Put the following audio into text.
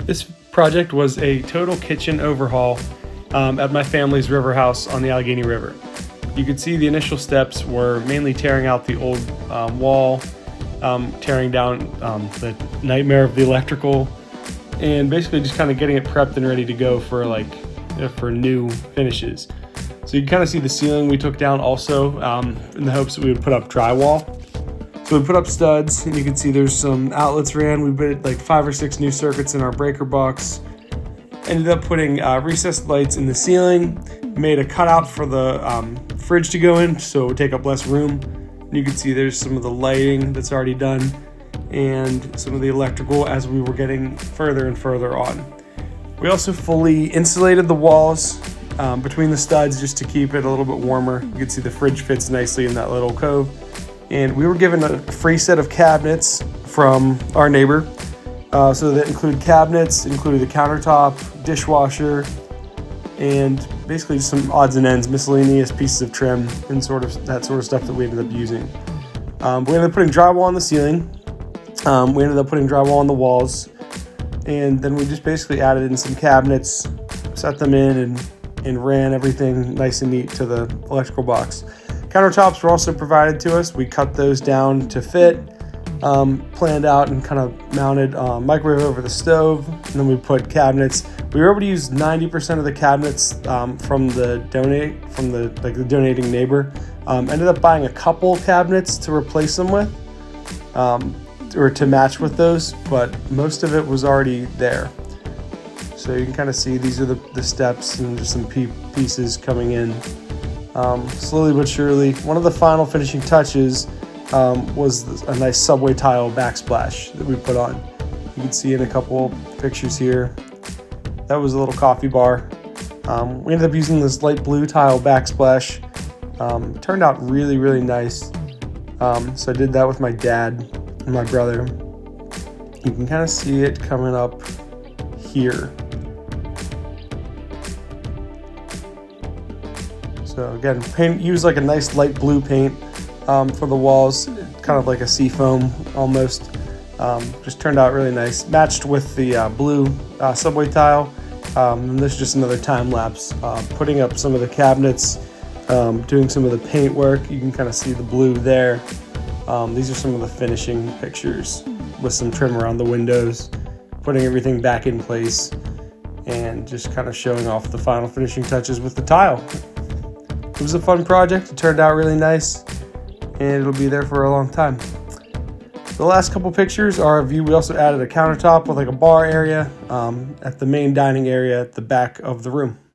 This project was a total kitchen overhaul at my family's river house on the Allegheny River. You could see the initial steps were mainly tearing out the old wall, tearing down the nightmare of the electrical, and basically just kind of getting it prepped and ready to go for for new finishes. So you can kind of see the ceiling we took down also in the hopes that we would put up drywall. So we put up studs, and you can see there's some outlets ran. We put like 5 or 6 new circuits in our breaker box. Ended up putting recessed lights in the ceiling. Made a cutout for the fridge to go in, so it would take up less room. And you can see there's some of the lighting that's already done, and some of the electrical as we were getting further and further on. We also fully insulated the walls between the studs just to keep it a little bit warmer. You can see the fridge fits nicely in that little cove. And we were given a free set of cabinets from our neighbor. So that include cabinets, included the countertop, dishwasher, and basically some odds and ends, miscellaneous pieces of trim, and that sort of stuff that we ended up using. We ended up putting drywall on the ceiling. We ended up putting drywall on the walls. And then we just basically added in some cabinets, set them in, and ran everything nice and neat to the electrical box. Countertops were also provided to us. We cut those down to fit, planned out and kind of mounted microwave over the stove, and then we put cabinets. We were able to use 90% of the cabinets from the donating neighbor. Ended up buying a couple cabinets to replace them with, or to match with those, but most of it was already there. So you can kind of see these are the steps and just some pieces coming in. Slowly but surely. One of the final finishing touches was a nice subway tile backsplash that we put on. You can see in a couple pictures here. That was a little coffee bar. We ended up using this light blue tile backsplash. Turned out really, really nice. So I did that with my dad and my brother. You can kind of see it coming up here. So again, use like a nice light blue paint for the walls, kind of like a seafoam almost. Just turned out really nice. Matched with the blue subway tile. And this is just another time lapse. Putting up some of the cabinets, doing some of the paint work. You can kind of see the blue there. These are some of the finishing pictures with some trim around the windows, putting everything back in place, and just kind of showing off the final finishing touches with the tile. It was a fun project. It turned out really nice, and it'll be there for a long time. The last couple pictures are a view. We also added a countertop with like a bar area at the main dining area at the back of the room.